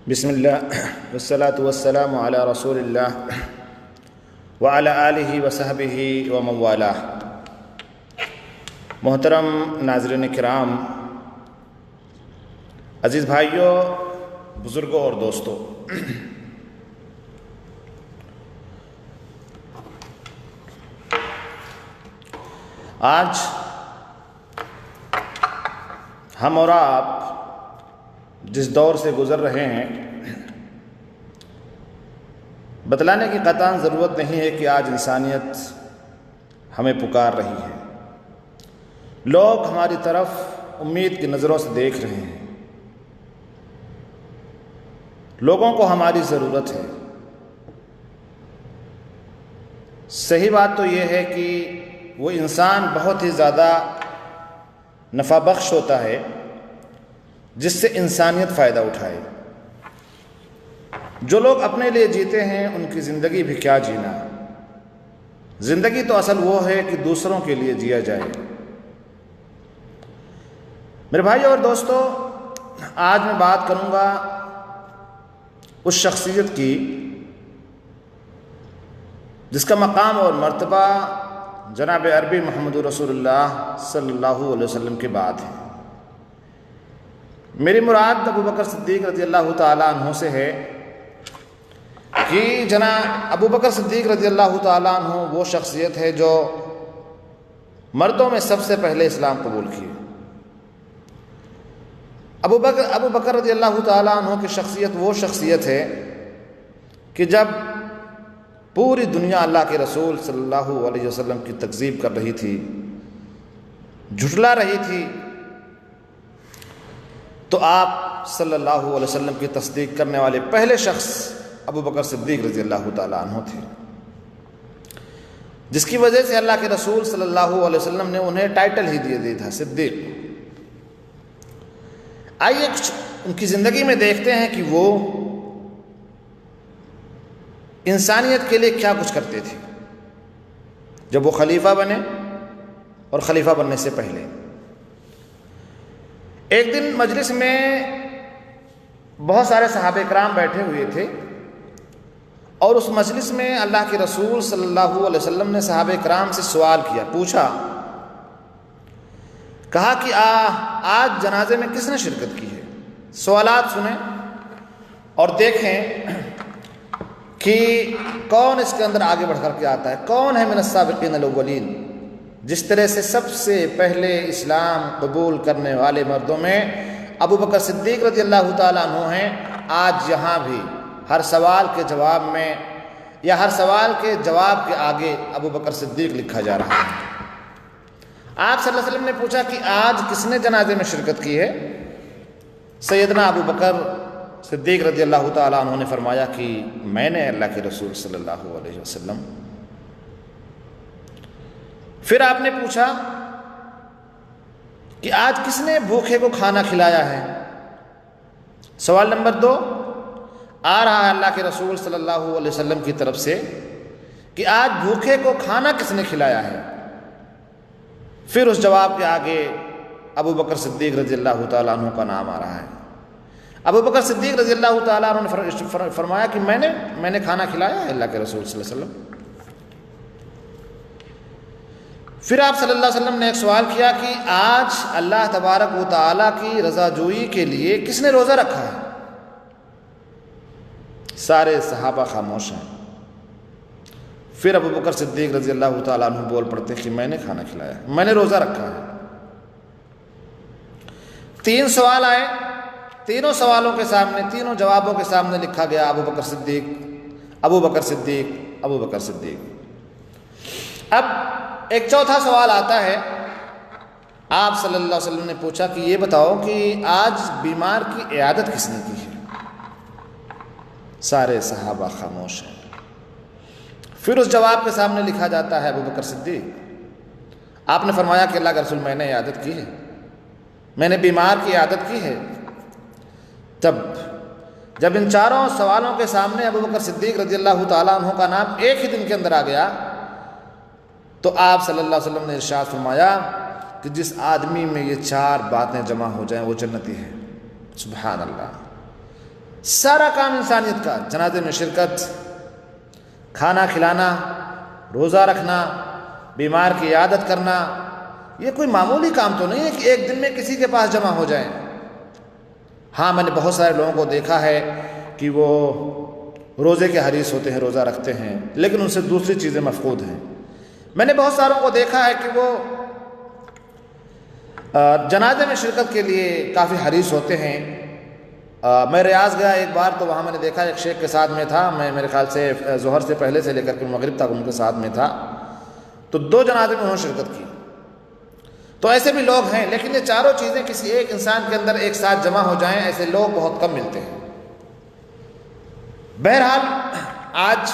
بسم اللہ والصلاة والسلام علی رسول اللہ وعلی آلہ وصحبہ ومن والاه۔ محترم ناظرین کرام، عزیز بھائیوں، بزرگوں اور دوستوں، آج ہم اور آپ جس دور سے گزر رہے ہیں، بتلانے کی قطعاً ضرورت نہیں ہے کہ آج انسانیت ہمیں پکار رہی ہے۔ لوگ ہماری طرف امید کی نظروں سے دیکھ رہے ہیں۔ لوگوں کو ہماری ضرورت ہے۔ صحیح بات تو یہ ہے کہ وہ انسان بہت ہی زیادہ نفع بخش ہوتا ہے جس سے انسانیت فائدہ اٹھائے۔ جو لوگ اپنے لیے جیتے ہیں ان کی زندگی بھی کیا جینا۔ زندگی تو اصل وہ ہے کہ دوسروں کے لیے جیا جائے۔ میرے بھائی اور دوستو، آج میں بات کروں گا اس شخصیت کی جس کا مقام اور مرتبہ جناب عربی محمد رسول اللہ صلی اللہ علیہ وسلم کے بعد ہے۔ میری مراد ابو بکر صدیق رضی اللہ تعالیٰ عنہ سے ہے کہ جناب ابو بکر صدیق رضی اللہ تعالیٰ عنہ وہ شخصیت ہے جو مردوں میں سب سے پہلے اسلام قبول کیے۔ ابو بکر رضی اللہ تعالیٰ عنہ کی شخصیت وہ شخصیت ہے کہ جب پوری دنیا اللہ کے رسول صلی اللہ علیہ وسلم کی تکذیب کر رہی تھی، جھٹلا رہی تھی، تو آپ صلی اللہ علیہ وسلم کی تصدیق کرنے والے پہلے شخص ابو بکر صدیق رضی اللہ تعالیٰ عنہ تھے، جس کی وجہ سے اللہ کے رسول صلی اللہ علیہ وسلم نے انہیں ٹائٹل ہی دیا تھا، صدیق۔ آئیے ان کی زندگی میں دیکھتے ہیں کہ وہ انسانیت کے لیے کیا کچھ کرتے تھے جب وہ خلیفہ بنے اور خلیفہ بننے سے پہلے۔ ایک دن مجلس میں بہت سارے صحابہ کرام بیٹھے ہوئے تھے، اور اس مجلس میں اللہ کے رسول صلی اللہ علیہ وسلم نے صحابہ کرام سے سوال کیا، پوچھا، کہا کہ آج جنازے میں کس نے شرکت کی ہے؟ سوالات سنیں اور دیکھیں کہ کون اس کے اندر آگے بڑھ کر کے آتا ہے، کون ہے من السابقین الاولین۔ جس طرح سے سب سے پہلے اسلام قبول کرنے والے مردوں میں ابو بکر صدیق رضی اللہ تعالیٰ عنہ ہیں، آج یہاں بھی ہر سوال کے جواب میں یا ہر سوال کے جواب کے آگے ابو بکر صدیق لکھا جا رہا ہے۔ آپ صلی اللہ علیہ وسلم نے پوچھا کہ آج کس نے جنازے میں شرکت کی ہے؟ سیدنا ابو بکر صدیق رضی اللہ تعالیٰ عنہ نے فرمایا کہ میں نے اللہ کے رسول صلی اللہ علیہ وسلم۔ پھر آپ نے پوچھا کہ آج کس نے بھوکے کو کھانا کھلایا ہے؟ سوال نمبر 2 آ رہا ہے اللہ کے رسول صلی اللہ علیہ وسلم کی طرف سے کہ آج بھوکے کو کھانا کس نے کھلایا ہے؟ پھر اس جواب کے آگے ابو بکر صدیق رضی اللہ تعالیٰ عنہ کا نام آ رہا ہے۔ ابو بکر صدیق رضی اللہ تعالیٰ عنہ نے فرمایا کہ میں نے کھانا کھلایا ہے اللہ کے رسول صلی اللہ علیہ وسلم۔ پھر آپ صلی اللہ علیہ وسلم نے ایک سوال کیا کہ آج اللہ تبارک و تعالیٰ کی رضا جوئی کے لیے کس نے روزہ رکھا ہے؟ سارے صحابہ خاموش ہیں۔ پھر ابو بکر صدیق رضی اللہ تعالیٰ عنہ بول پڑتے کہ میں نے کھانا کھلایا ہے، میں نے روزہ رکھا ہے۔ 3 سوال آئے، تینوں سوالوں کے سامنے، تینوں جوابوں کے سامنے لکھا گیا ابو بکر صدیق، ابو بکر صدیق، ابو بکر صدیق۔ اب ایک چوتھا سوال آتا ہے، آپ صلی اللہ علیہ وسلم نے پوچھا کہ یہ بتاؤ کہ آج بیمار کی عیادت کس نے کی ہے؟ سارے صحابہ خاموش ہیں۔ پھر اس جواب کے سامنے لکھا جاتا ہے ابو بکر صدیق، آپ نے فرمایا کہ اللہ کے رسول میں نے عیادت کی ہے، میں نے بیمار کی عیادت کی ہے۔ جب ان چاروں سوالوں کے سامنے ابو بکر صدیق رضی اللہ تعالیٰ عنہ کا نام ایک ہی دن کے اندر آ گیا، تو آپ صلی اللہ علیہ وسلم نے ارشاد فرمایا کہ جس آدمی میں یہ 4 باتیں جمع ہو جائیں وہ جنتی ہے۔ سبحان اللہ۔ سارا کام انسانیت کا، جنازے میں شرکت، کھانا کھلانا، روزہ رکھنا، بیمار کی عیادت کرنا، یہ کوئی معمولی کام تو نہیں ہے کہ ایک دن میں کسی کے پاس جمع ہو جائیں۔ ہاں میں نے بہت سارے لوگوں کو دیکھا ہے کہ وہ روزے کے حریص ہوتے ہیں، روزہ رکھتے ہیں، لیکن ان سے دوسری چیزیں مفقود ہیں۔ میں نے بہت ساروں کو دیکھا ہے کہ وہ جنازے میں شرکت کے لیے کافی حریص ہوتے ہیں۔ میں ریاض گیا ایک بار، تو وہاں میں نے دیکھا ایک شیخ کے ساتھ میں تھا، میں میرے خیال سے ظہر سے پہلے سے لے کر کے مغرب تک ان کے ساتھ میں تھا، تو 2 جنازے میں انہوں نے شرکت کی۔ تو ایسے بھی لوگ ہیں، لیکن یہ چاروں چیزیں کسی ایک انسان کے اندر ایک ساتھ جمع ہو جائیں، ایسے لوگ بہت کم ملتے ہیں۔ بہرحال آج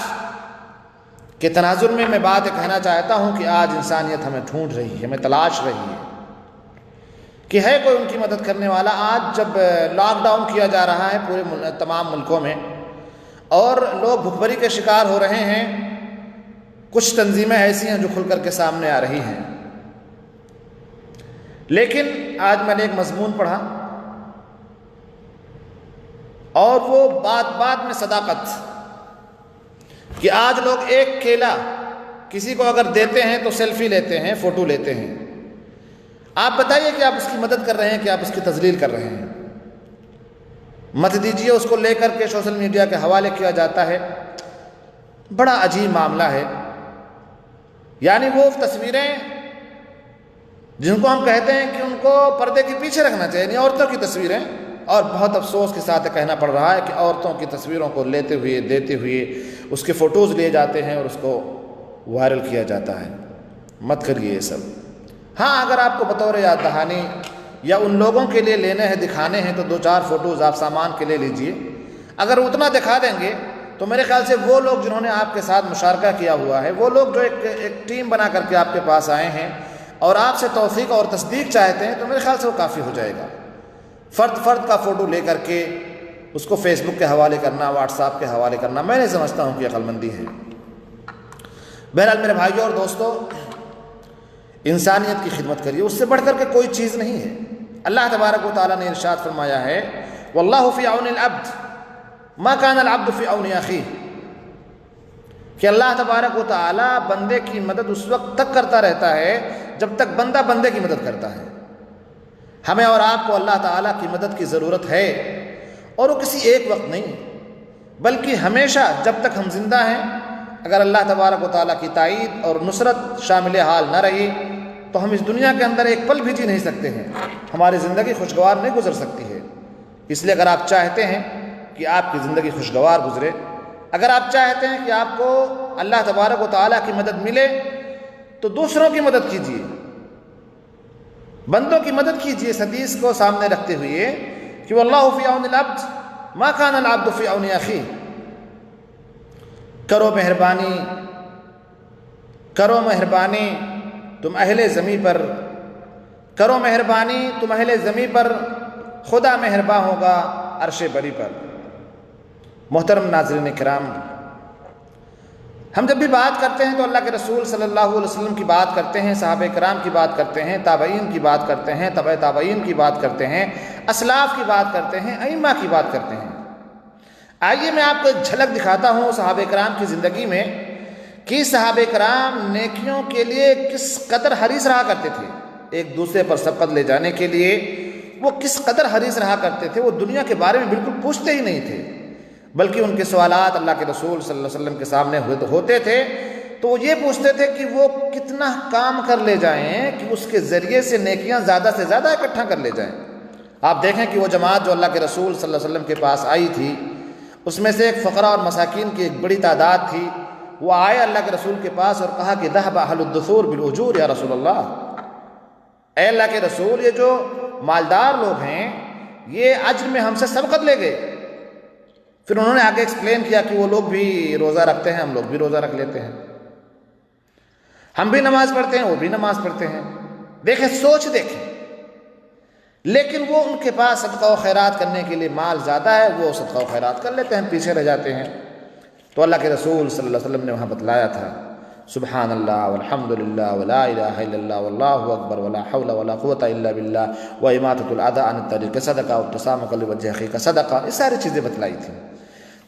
کے تناظر میں بات یہ کہنا چاہتا ہوں کہ آج انسانیت ہمیں ڈھونڈ رہی ہے، ہمیں تلاش رہی ہے کہ ہے کوئی ان کی مدد کرنے والا۔ آج جب لاک ڈاؤن کیا جا رہا ہے پورے تمام ملکوں میں اور لوگ بھوک بھری کے شکار ہو رہے ہیں، کچھ تنظیمیں ایسی ہیں جو کھل کر کے سامنے آ رہی ہیں، لیکن آج میں نے ایک مضمون پڑھا اور وہ بات میں صداقت، کہ آج لوگ ایک کیلا کسی کو اگر دیتے ہیں تو سیلفی لیتے ہیں، فوٹو لیتے ہیں۔ آپ بتائیے کہ آپ اس کی مدد کر رہے ہیں کہ آپ اس کی تذلیل کر رہے ہیں؟ مت دیجیے، اس کو لے کر کے سوشل میڈیا کے حوالے کیا جاتا ہے۔ بڑا عجیب معاملہ ہے، یعنی وہ تصویریں جن کو ہم کہتے ہیں کہ ان کو پردے کے پیچھے رکھنا چاہیے، یعنی عورتوں کی تصویریں، اور بہت افسوس کے ساتھ کہنا پڑ رہا ہے کہ عورتوں کی تصویروں کو لیتے ہوئے دیتے ہوئے اس کے فوٹوز لیے جاتے ہیں اور اس کو وائرل کیا جاتا ہے۔ مت کریے یہ سب۔ ہاں اگر آپ کو بطور یاد دہانی یا ان لوگوں کے لیے لینے ہیں، دکھانے ہیں، تو 2-4 فوٹوز آپ سامان کے لے لیجئے۔ اگر اتنا دکھا دیں گے تو میرے خیال سے وہ لوگ جنہوں نے آپ کے ساتھ مشارکہ کیا ہوا ہے، وہ لوگ جو ایک ٹیم بنا کر کے آپ کے پاس آئے ہیں اور آپ سے توثیق اور تصدیق چاہتے ہیں، تو میرے خیال سے وہ کافی ہو جائے گا۔ فرد کا فوٹو لے کر کے اس کو فیس بک کے حوالے کرنا، واٹس ایپ کے حوالے کرنا، میں نہیں سمجھتا ہوں کہ عقل مندی ہے۔ بہرحال میرے بھائیوں اور دوستوں، انسانیت کی خدمت کریے، اس سے بڑھ کر کے کوئی چیز نہیں ہے۔ اللہ تبارک و تعالیٰ نے ارشاد فرمایا ہے، واللہ فی عون العبد ما کان العبد فی عون اخیہ، کہ اللہ تبارک و تعالیٰ بندے کی مدد اس وقت تک کرتا رہتا ہے جب تک بندہ بندے کی مدد کرتا ہے۔ ہمیں اور آپ کو اللہ تعالیٰ کی مدد کی ضرورت ہے، اور وہ کسی ایک وقت نہیں بلکہ ہمیشہ جب تک ہم زندہ ہیں۔ اگر اللہ تبارک و تعالیٰ کی تائید اور نصرت شامل حال نہ رہی تو ہم اس دنیا کے اندر ایک پل بھی جی نہیں سکتے ہیں، ہماری زندگی خوشگوار نہیں گزر سکتی ہے۔ اس لیے اگر آپ چاہتے ہیں کہ آپ کی زندگی خوشگوار گزرے، اگر آپ چاہتے ہیں کہ آپ کو اللہ تبارک و تعالیٰ کی مدد ملے، تو دوسروں کی مدد کیجیے، بندوں کی مدد کیجیے، اس حدیث کو سامنے رکھتے ہوئے کہ واللہ فی عون العبد ما کان العبد فی عون اخیہ۔ کرو مہربانی، کرو مہربانی تم اہل زمیں پر، کرو مہربانی تم اہل زمیں پر، خدا مہرباں ہوگا عرش بری پر۔ محترم ناظرین کرام، ہم جب بھی بات کرتے ہیں تو اللہ کے رسول صلی اللہ علیہ وسلم کی بات کرتے ہیں، صحابہ کرام کی بات کرتے ہیں، تابعین کی بات کرتے ہیں، تبع تابعین کی بات کرتے ہیں، اسلاف کی بات کرتے ہیں، ائمہ کی بات کرتے ہیں۔ آئیے میں آپ کو ایک جھلک دکھاتا ہوں صحابہ کرام کی زندگی میں کہ صحابہ کرام نیکیوں کے لیے کس قدر حریص رہا کرتے تھے، ایک دوسرے پر سبقت لے جانے کے لیے وہ کس قدر حریص رہا کرتے تھے۔ وہ دنیا کے بارے میں بالکل پوچھتے ہی نہیں تھے، بلکہ ان کے سوالات اللہ کے رسول صلی اللہ علیہ وسلم کے سامنے ہوتے تھے تو وہ یہ پوچھتے تھے کہ وہ کتنا کام کر لے جائیں کہ اس کے ذریعے سے نیکیاں زیادہ سے زیادہ اکٹھا کر لے جائیں۔ آپ دیکھیں کہ وہ جماعت جو اللہ کے رسول صلی اللہ علیہ وسلم کے پاس آئی تھی، اس میں سے ایک فقراء اور مساکین کی ایک بڑی تعداد تھی۔ وہ آئے اللہ کے رسول کے پاس اور کہا کہ ذهب اہل الدثور بالاجور یا رسول اللہ، اے اللہ کے رسول، یہ جو مالدار لوگ ہیں یہ اجر میں ہم سے سبقت لے گئے۔ پھر انہوں نے آگے ایکسپلین کیا کہ وہ لوگ بھی روزہ رکھتے ہیں، ہم لوگ بھی روزہ رکھ لیتے ہیں، ہم بھی نماز پڑھتے ہیں، وہ بھی نماز پڑھتے ہیں۔ دیکھیں، سوچ دیکھیں، لیکن وہ ان کے پاس صدقہ و خیرات کرنے کے لیے مال زیادہ ہے، وہ صدقہ و خیرات کر لیتے ہیں، پیچھے رہ جاتے ہیں۔ تو اللہ کے رسول صلی اللہ علیہ وسلم نے وہاں بتلایا تھا سبحان اللہ والحمد للہ ولا الہ الا اللہ واللہ اکبر ولا حول ولا قوت الا باللہ واماطۃ الاذى عن الطریق صدقہ وابتسامۃ لوجہ اخیک صدقہ، یہ ساری چیزیں بتلائی تھیں۔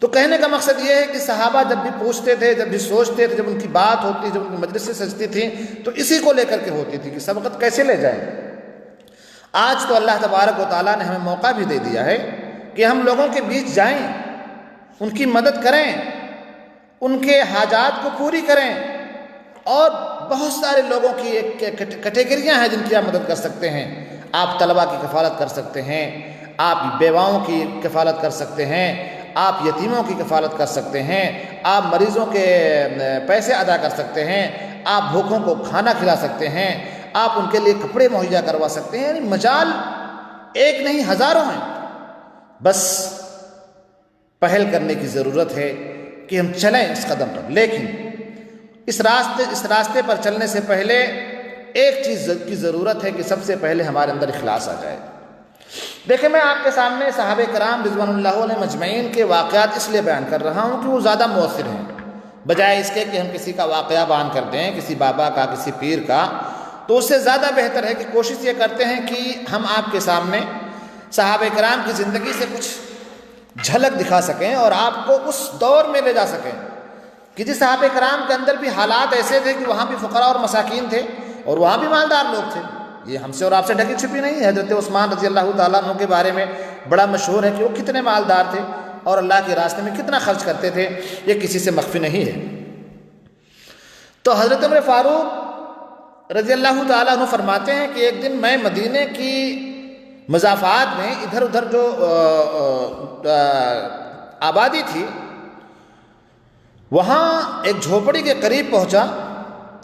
تو کہنے کا مقصد یہ ہے کہ صحابہ جب بھی پوچھتے تھے، جب بھی سوچتے تھے، جب ان کی بات ہوتی، جب ان کی مجلسیں سجتی تھیں، تو اسی کو لے کر کے ہوتی تھی کہ سبقت کیسے لے جائیں۔ آج تو اللہ تبارک و تعالیٰ نے ہمیں موقع بھی دے دیا ہے کہ ہم لوگوں کے بیچ جائیں، ان کی مدد کریں، ان کے حاجات کو پوری کریں، اور بہت سارے لوگوں کی ایک کیٹیگریاں ہیں جن کی آپ مدد کر سکتے ہیں۔ آپ طلباء کی کفالت کر سکتے ہیں، آپ بیواؤں کی کفالت کر سکتے ہیں، آپ یتیموں کی کفالت کر سکتے ہیں، آپ مریضوں کے پیسے ادا کر سکتے ہیں، آپ بھوکوں کو کھانا کھلا سکتے ہیں، آپ ان کے لیے کپڑے مہیا کروا سکتے ہیں۔ یعنی مجال ایک نہیں ہزاروں ہیں، بس پہل کرنے کی ضرورت ہے کہ ہم چلیں اس قدم پر۔ لیکن اس راستے پر چلنے سے پہلے ایک چیز کی ضرورت ہے کہ سب سے پہلے ہمارے اندر اخلاص آ جائے۔ دیکھیں، میں آپ کے سامنے صحابہ کرام رضوان اللہ علیہ مجمعین کے واقعات اس لیے بیان کر رہا ہوں کہ وہ زیادہ مؤثر ہیں، بجائے اس کے کہ ہم کسی کا واقعہ بیان کر دیں، کسی بابا کا، کسی پیر کا۔ تو اس سے زیادہ بہتر ہے کہ کوشش یہ کرتے ہیں کہ ہم آپ کے سامنے صحابہ کرام کی زندگی سے کچھ جھلک دکھا سکیں اور آپ کو اس دور میں لے جا سکیں کہ جس صحابہ کرام کے اندر بھی حالات ایسے تھے کہ وہاں بھی فقراء اور مساکین تھے اور وہاں بھی مالدار لوگ تھے۔ یہ ہم سے اور آپ سے ڈھکی چھپی نہیں ہے۔ حضرت عثمان رضی اللہ تعالیٰ عنہ کے بارے میں بڑا مشہور ہے کہ وہ کتنے مالدار تھے اور اللہ کے راستے میں کتنا خرچ کرتے تھے، یہ کسی سے مخفی نہیں ہے۔ تو حضرت عمر فاروق رضی اللہ تعالیٰ عنہ فرماتے ہیں کہ ایک دن میں مدینے کی مضافات میں ادھر ادھر جو آبادی تھی وہاں ایک جھوپڑی کے قریب پہنچا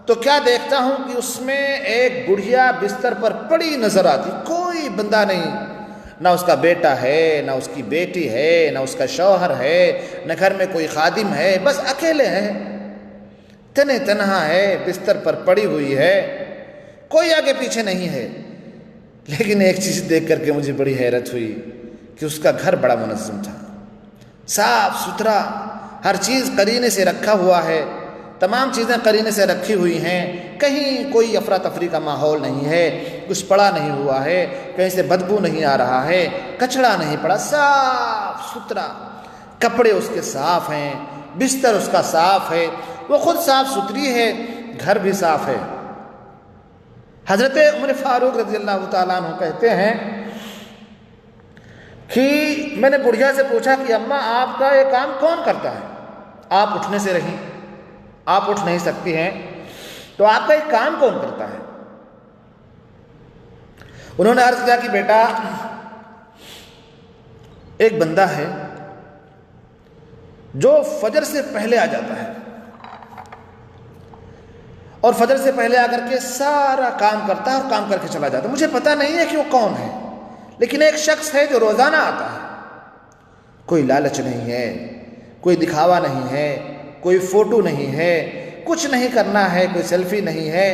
تو کیا دیکھتا ہوں کہ اس میں ایک بڑھیا بستر پر پڑی نظر آتی، کوئی بندہ نہیں، نہ اس کا بیٹا ہے، نہ اس کی بیٹی ہے، نہ اس کا شوہر ہے، نہ گھر میں کوئی خادم ہے، بس اکیلے ہیں، تنہا ہے، بستر پر پڑی ہوئی ہے، کوئی آگے پیچھے نہیں ہے۔ لیکن ایک چیز دیکھ کر کے مجھے بڑی حیرت ہوئی کہ اس کا گھر بڑا منظم تھا، صاف ستھرا، ہر چیز قرینے سے رکھا ہوا ہے، تمام چیزیں قرینے سے رکھی ہوئی ہیں، کہیں کوئی افراتفری کا ماحول نہیں ہے، کچھ پڑا نہیں ہوا ہے، کہیں سے بدبو نہیں آ رہا ہے، کچڑا نہیں پڑا، صاف ستھرا، کپڑے اس کے صاف ہیں، بستر اس کا صاف ہے، وہ خود صاف ستھری ہے، گھر بھی صاف ہے۔ حضرت عمر فاروق رضی اللہ تعالیٰ عنہ کہتے ہیں کہ میں نے بڑھیا سے پوچھا کہ اماں آپ کا یہ کام کون کرتا ہے؟ آپ اٹھنے سے رہیں، آپ اٹھ نہیں سکتی ہیں، تو آپ کا یہ کام کون کرتا ہے؟ انہوں نے عرض کیا کہ بیٹا ایک بندہ ہے جو فجر سے پہلے آ جاتا ہے اور فجر سے پہلے آ کر کے سارا کام کرتا ہے اور کام کر کے چلا جاتا ہے۔ مجھے پتہ نہیں ہے کہ وہ کون ہے، لیکن ایک شخص ہے جو روزانہ آتا ہے، کوئی لالچ نہیں ہے، کوئی دکھاوا نہیں ہے، کوئی فوٹو نہیں ہے، کچھ نہیں کرنا ہے، کوئی سیلفی نہیں ہے،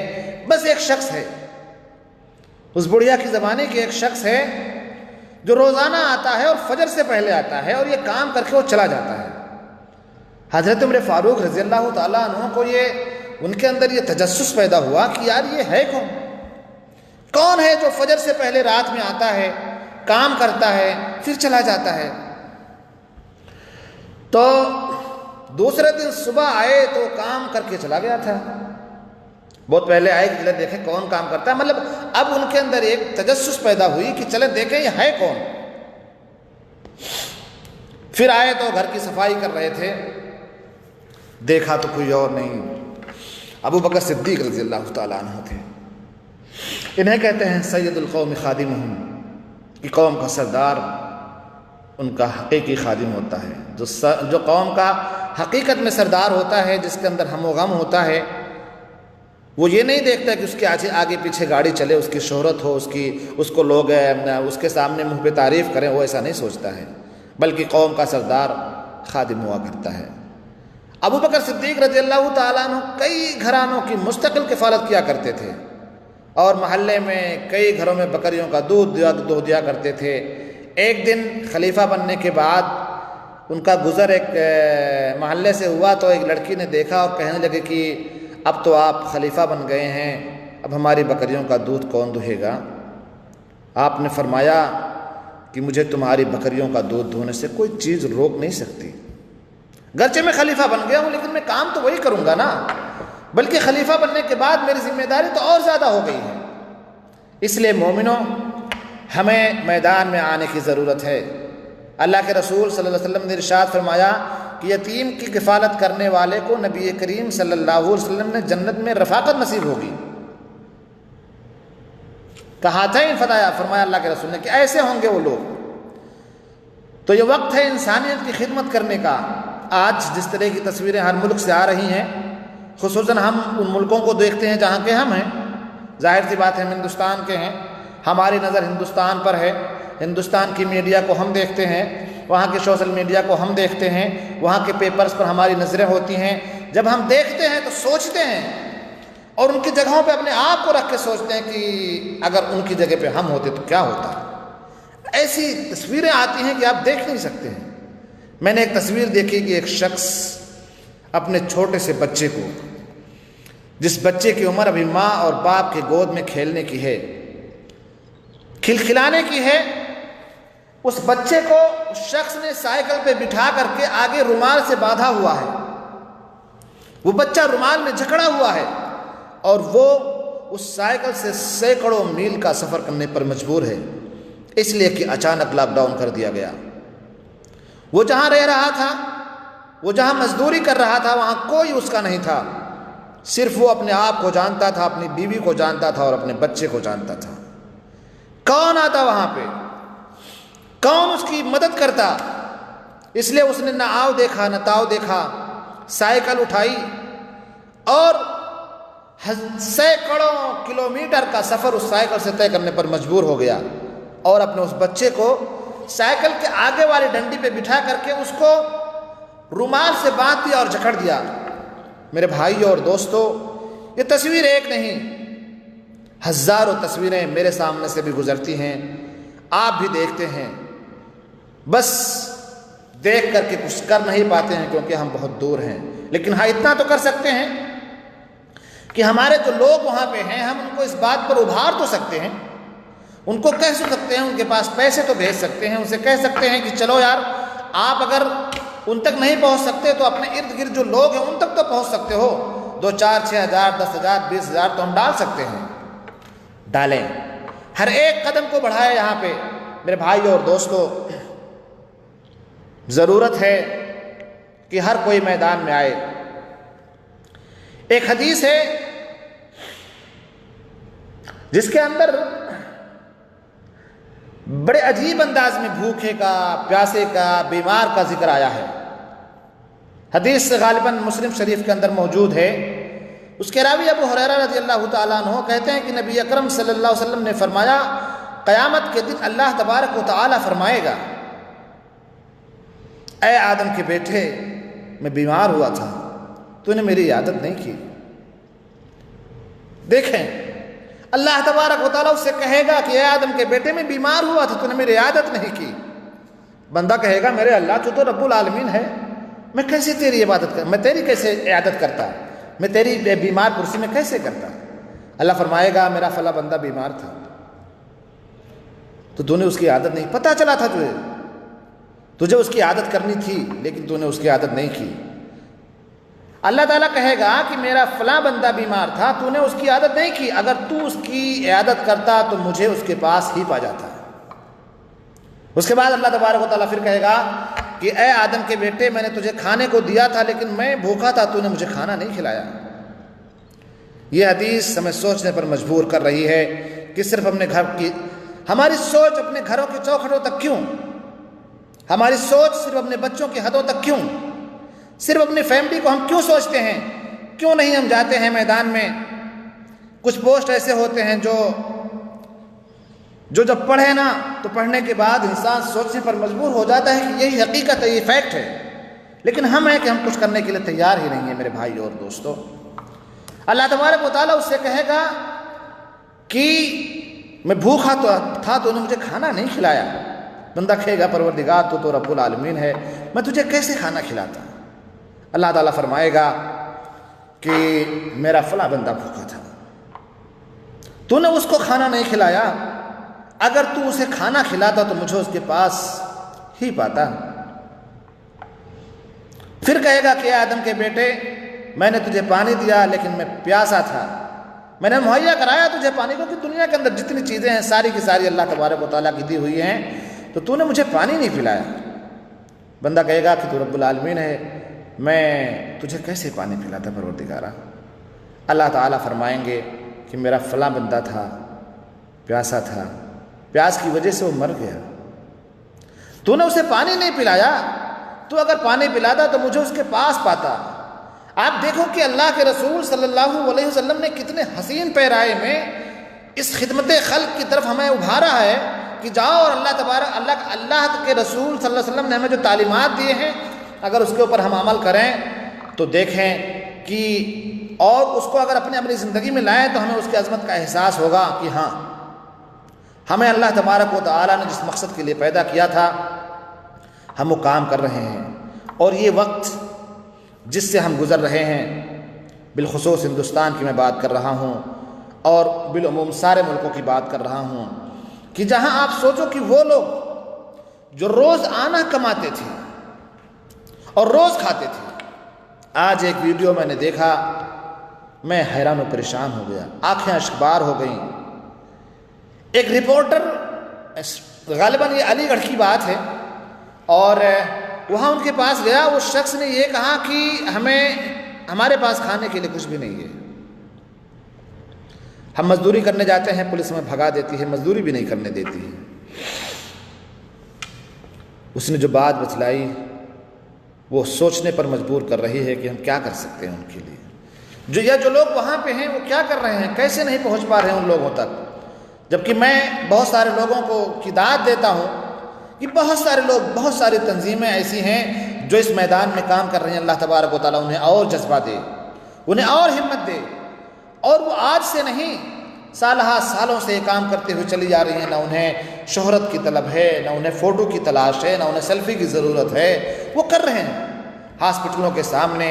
بس ایک شخص ہے، اس بڑھیا کی زمانے کے ایک شخص ہے جو روزانہ آتا ہے اور فجر سے پہلے آتا ہے اور یہ کام کر کے وہ چلا جاتا ہے۔ حضرت عمر فاروق رضی اللہ تعالیٰ عنہ کو ان کے اندر یہ تجسس پیدا ہوا کہ یار یہ ہے کون ہے جو فجر سے پہلے رات میں آتا ہے، کام کرتا ہے، پھر چلا جاتا ہے۔ تو دوسرے دن صبح آئے تو کام کر کے چلا گیا تھا، بہت پہلے آئے کہ چلے دیکھیں کون کام کرتا ہے، مطلب اب ان کے اندر ایک تجسس پیدا ہوئی کہ چلے دیکھیں یہ ہے کون۔ پھر آئے تو گھر کی صفائی کر رہے تھے، دیکھا تو کوئی اور نہیں، ابو بکر صدیق رضی اللہ تعالیٰ عنہ تھے۔ انہیں کہتے ہیں سید القوم خادمہم، کہ قوم کا سردار ان کا حقیقی خادم ہوتا ہے، جو قوم کا حقیقت میں سردار ہوتا ہے، جس کے اندر ہم و غم ہوتا ہے، وہ یہ نہیں دیکھتا کہ اس کے آگے پیچھے گاڑی چلے، اس کی شہرت ہو، اس کو لوگ اس کے سامنے منہ پہ تعریف کریں، وہ ایسا نہیں سوچتا ہے، بلکہ قوم کا سردار خادم ہوا کرتا ہے۔ ابو بکر صدیق رضی اللہ تعالیٰ عنہ کئی گھرانوں کی مستقل کفالت کیا کرتے تھے اور محلے میں کئی گھروں میں بکریوں کا دودھ دیا کرتے تھے۔ ایک دن خلیفہ بننے کے بعد ان کا گزر ایک محلے سے ہوا تو ایک لڑکی نے دیکھا اور کہنے لگے کہ اب تو آپ خلیفہ بن گئے ہیں، اب ہماری بکریوں کا دودھ کون دہے گا؟ آپ نے فرمایا کہ مجھے تمہاری بکریوں کا دودھ دھونے سے کوئی چیز روک نہیں سکتی، گرچہ میں خلیفہ بن گیا ہوں لیکن میں کام تو وہی کروں گا نا، بلکہ خلیفہ بننے کے بعد میری ذمہ داری تو اور زیادہ ہو گئی ہے۔ اس لیے مومنوں، ہمیں میدان میں آنے کی ضرورت ہے۔ اللہ کے رسول صلی اللہ علیہ وسلم نے ارشاد فرمایا کہ یتیم کی کفالت کرنے والے کو نبی کریم صلی اللہ علیہ وسلم نے جنت میں رفاقت نصیب ہوگی۔ کہا تھا فتایا، فرمایا اللہ کے رسول نے کہ ایسے ہوں گے وہ لوگ۔ تو یہ وقت ہے انسانیت کی خدمت کرنے کا۔ آج جس طرح کی تصویریں ہر ملک سے آ رہی ہیں، خصوصاً ہم ان ملکوں کو دیکھتے ہیں جہاں کے ہم ہیں، ظاہر سی بات ہے ہم ہندوستان کے ہیں، ہماری نظر ہندوستان پر ہے، ہندوستان کی میڈیا کو ہم دیکھتے ہیں، وہاں کے سوشل میڈیا کو ہم دیکھتے ہیں، وہاں کے پیپرز پر ہماری نظریں ہوتی ہیں۔ جب ہم دیکھتے ہیں تو سوچتے ہیں اور ان کی جگہوں پہ اپنے آپ کو رکھ کے سوچتے ہیں کہ اگر ان کی جگہ پہ ہم ہوتے تو کیا ہوتا۔ ایسی تصویریں آتی ہیں کہ آپ دیکھ نہیں سکتے ہیں۔ میں نے ایک تصویر دیکھی کہ ایک شخص اپنے چھوٹے سے بچے کو، جس بچے کی عمر ابھی ماں اور باپ کے گود میں کھیلنے کی ہے، کھلکھلانے کی ہے، اس بچے کو اس شخص نے سائیکل پہ بٹھا کر کے آگے رومال سے باندھا ہوا ہے۔ وہ بچہ رومال میں جکڑا ہوا ہے اور وہ اس سائیکل سے سینکڑوں میل کا سفر کرنے پر مجبور ہے، اس لیے کہ اچانک لاک ڈاؤن کر دیا گیا۔ وہ جہاں رہ رہا تھا، وہ جہاں مزدوری کر رہا تھا، وہاں کوئی اس کا نہیں تھا، صرف وہ اپنے آپ کو جانتا تھا، اپنی بیوی کو جانتا تھا اور اپنے بچے کو جانتا تھا۔ کون آتا وہاں پہ؟ کون اس کی مدد کرتا؟ اس لیے اس نے نہ آؤ دیکھا نہ تاؤ دیکھا، سائیکل اٹھائی اور سینکڑوں کلومیٹر کا سفر اس سائیکل سے طے کرنے پر مجبور ہو گیا، اور اپنے اس بچے کو سائیکل کے آگے والی ڈنڈی پہ بٹھا کر کے اس کو رومال سے باندھ دیا اور جکڑ دیا۔ میرے بھائیوں اور دوستو، یہ تصویر ایک نہیں، ہزاروں تصویریں میرے سامنے سے بھی گزرتی ہیں، آپ بھی دیکھتے ہیں، بس دیکھ کر کے کچھ کر نہیں پاتے ہیں کیونکہ ہم بہت دور ہیں۔ لیکن ہاں اتنا تو کر سکتے ہیں کہ ہمارے جو لوگ وہاں پہ ہیں، ہم ان کو اس بات پر ابھار تو سکتے ہیں، ان کو کہہ سکتے ہیں، ان کے پاس پیسے تو بھیج سکتے ہیں، ان سے کہہ سکتے ہیں کہ چلو یار، آپ اگر ان تک نہیں پہنچ سکتے تو اپنے ارد گرد جو لوگ ہیں ان تک تو پہنچ سکتے ہو، 2 4 6 ہزار 10 ہزار 20 ہزار تو ہم ڈال سکتے ہیں، ڈالیں، ہر ایک قدم کو بڑھائے۔ یہاں پہ میرے بھائیوں اور دوستو، ضرورت ہے کہ ہر کوئی میدان میں آئے۔ ایک حدیث ہے جس کے اندر بڑے عجیب انداز میں بھوکے کا، پیاسے کا، بیمار کا ذکر آیا ہے۔ حدیث غالباً مسلم شریف کے اندر موجود ہے۔ اس کے راوی ابو ہریرہ رضی اللہ تعالیٰ عنہ کہتے ہیں کہ نبی اکرم صلی اللہ علیہ وسلم نے فرمایا، قیامت کے دن اللہ تبارک و تعالیٰ فرمائے گا، اے آدم کے بیٹے، میں بیمار ہوا تھا، تو نے میری عیادت نہیں کی۔ دیکھیں، اللہ تبارک و تعالیٰ اس سے کہے گا کہ اے آدم کے بیٹے، میں بیمار ہوا تھا، تو نے میری عیادت نہیں کی۔ بندہ کہے گا، میرے اللہ تو رب العالمین ہے، میں کیسے تیری عبادت کرتا، میں تیری کیسے عیادت کرتا، میں تیری بیمار کرسی میں کیسے کرتا؟ اللہ فرمائے گا، میرا فلاں بندہ بیمار تھا تو نے اس کی عادت نہیں، پتہ چلا تھا تجھے اس کی عادت کرنی تھی لیکن نے اس کی عادت نہیں کی۔ اللہ تعالیٰ کہے گا کہ میرا فلاں بندہ بیمار تھا، نے اس کی عادت نہیں کی، اگر تو اس کی عیادت کرتا تو مجھے اس کے پاس ہی پا جاتا۔ اس کے بعد اللہ تبارک و تعالیٰ پھر کہے گا کہ اے آدم کے بیٹے، میں نے تجھے کھانے کو دیا تھا لیکن میں بھوکا تھا، نے مجھے کھانا نہیں کھلایا۔ یہ حدیث ہمیں سوچنے پر مجبور کر رہی ہے کہ صرف اپنے گھر کی، ہماری سوچ اپنے گھروں کی چوکھٹوں تک کیوں؟ ہماری سوچ صرف اپنے بچوں کی حدوں تک کیوں؟ صرف اپنی فیملی کو ہم کیوں سوچتے ہیں؟ کیوں نہیں ہم جاتے ہیں میدان میں؟ کچھ پوسٹ ایسے ہوتے ہیں جو جب پڑھے نا تو پڑھنے کے بعد انسان سوچنے پر مجبور ہو جاتا ہے کہ یہی حقیقت ہے، یہ فیکٹ ہے، لیکن ہم ہیں کہ ہم کچھ کرنے کے لیے تیار ہی نہیں ہیں۔ میرے بھائی اور دوستو، اللہ تبارک و تعالیٰ اس سے کہے گا کہ میں بھوکا تھا، نے مجھے کھانا نہیں کھلایا۔ بندہ کہے گا، پروردگار تو رب العالمین ہے، میں تجھے کیسے کھانا کھلاتا؟ اللہ تعالیٰ فرمائے گا کہ میرا فلاں بندہ بھوکا تھا، تو نے اس کو کھانا نہیں کھلایا، اگر تو اسے کھانا کھلاتا تو مجھے اس کے پاس ہی پاتا۔ پھر کہے گا کہ آدم کے بیٹے، میں نے تجھے پانی دیا لیکن میں پیاسا تھا، میں نے مہیا کرایا تجھے پانی کو، کہ دنیا کے اندر جتنی چیزیں ہیں ساری کی ساری اللہ تبارک و تعالیٰ کی دی ہوئی ہیں، تو نے مجھے پانی نہیں پلایا۔ بندہ کہے گا کہ تو رب العالمین ہے، میں تجھے کیسے پانی پلاتا پروردگارا؟ اللہ تعالیٰ فرمائیں گے کہ میرا فلاں بندہ تھا، پیاسا تھا، پیاس کی وجہ سے وہ مر گیا، تو نے اسے پانی نہیں پلایا، تو اگر پانی پلاتا تو مجھے اس کے پاس پاتا۔ آپ دیکھو کہ اللہ کے رسول صلی اللہ علیہ وسلم نے کتنے حسین پیرائے میں اس خدمت خلق کی طرف ہمیں ابھارا ہے کہ جاؤ اور اللہ کے رسول صلی اللہ علیہ وسلم نے ہمیں جو تعلیمات دیے ہیں اگر اس کے اوپر ہم عمل کریں تو دیکھیں کہ اور اس کو اگر اپنی زندگی میں لائیں تو ہمیں اس کی عظمت کا احساس ہوگا کہ ہاں ہمیں اللہ تبارک و تعالیٰ نے جس مقصد کے لیے پیدا کیا تھا ہم وہ کام کر رہے ہیں۔ اور یہ وقت جس سے ہم گزر رہے ہیں، بالخصوص ہندوستان کی میں بات کر رہا ہوں اور بالعموم سارے ملکوں کی بات کر رہا ہوں، کہ جہاں آپ سوچو کہ وہ لوگ جو روز آنا کماتے تھے اور روز کھاتے تھے، آج ایک ویڈیو میں نے دیکھا، میں حیران و پریشان ہو گیا، آنکھیں اشکبار ہو گئیں۔ ایک رپورٹر، غالباً یہ علی گڑھ کی بات ہے، اور وہاں ان کے پاس گیا، اس شخص نے یہ کہا کہ ہمارے پاس کھانے کے لیے کچھ بھی نہیں ہے، ہم مزدوری کرنے جاتے ہیں، پولیس ہمیں بھگا دیتی ہے، مزدوری بھی نہیں کرنے دیتی ہے۔ اس نے جو بات بتلائی وہ سوچنے پر مجبور کر رہی ہے کہ ہم کیا کر سکتے ہیں ان کے لیے، جو لوگ وہاں پہ ہیں وہ کیا کر رہے ہیں، کیسے نہیں پہنچ پا رہے ہیں ان لوگوں تک۔ جبکہ میں بہت سارے لوگوں کو کی داد دیتا ہوں کہ بہت سارے لوگ، بہت ساری تنظیمیں ایسی ہیں جو اس میدان میں کام کر رہی ہیں، اللہ تبارک و تعالیٰ انہیں اور جذبہ دے، انہیں اور ہمت دے، اور وہ آج سے نہیں سالوں سے یہ کام کرتے ہوئے چلی جا رہی ہیں، نہ انہیں شہرت کی طلب ہے، نہ انہیں فوٹو کی تلاش ہے، نہ انہیں سیلفی کی ضرورت ہے، وہ کر رہے ہیں ہاسپٹلوں کے سامنے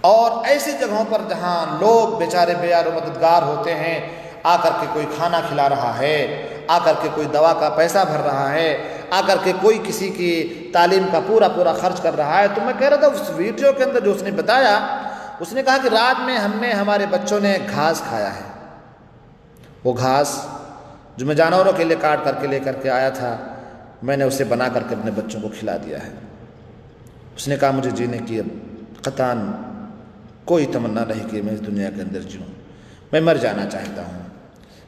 اور ایسی جگہوں پر جہاں لوگ بیچارے بے یار و مددگار ہوتے ہیں، آ کر کے کوئی کھانا کھلا رہا ہے، آ کر کے کوئی دوا کا پیسہ بھر رہا ہے، آ کر کے کوئی کسی کی تعلیم کا پورا خرچ کر رہا ہے۔ تو میں کہہ رہا تھا اس ویڈیو کے اندر جو اس نے بتایا، اس نے کہا کہ رات میں ہمارے بچوں نے گھاس کھایا ہے، وہ گھاس جو میں جانوروں کے لیے کاٹ کر کے لے کر کے آیا تھا، میں نے اسے بنا کر کے اپنے بچوں کو کھلا دیا ہے۔ اس نے کہا مجھے جینے کی اب قطعاً کوئی تمنا نہیں کہ میں اس دنیا کے اندر جیوں، میں مر جانا چاہتا ہوں۔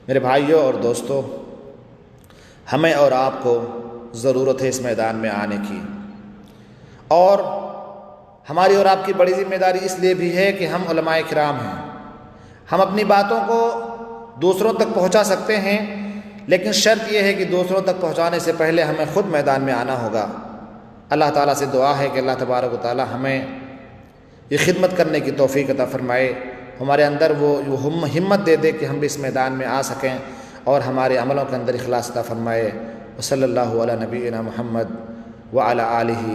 میرے بھائیوں اور دوستوں، ہمیں اور آپ کو ضرورت ہے اس میدان میں آنے کی، اور ہماری اور آپ کی بڑی ذمہ داری اس لیے بھی ہے کہ ہم علماء کرام ہیں، ہم اپنی باتوں کو دوسروں تک پہنچا سکتے ہیں، لیکن شرط یہ ہے کہ دوسروں تک پہنچانے سے پہلے ہمیں خود میدان میں آنا ہوگا۔ اللہ تعالیٰ سے دعا ہے کہ اللہ تبارک و تعالیٰ ہمیں یہ خدمت کرنے کی توفیق عطا فرمائے، ہمارے اندر وہ ہمت دے کہ ہم بھی اس میدان میں آ سکیں، اور ہمارے عملوں کے اندر اخلاص عطا فرمائے۔ وصلی اللہ علی نبینا محمد وعلی آلہ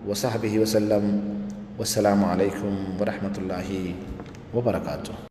وصحبہ وسلم، والسلام علیکم ورحمۃ اللہ وبرکاتہ۔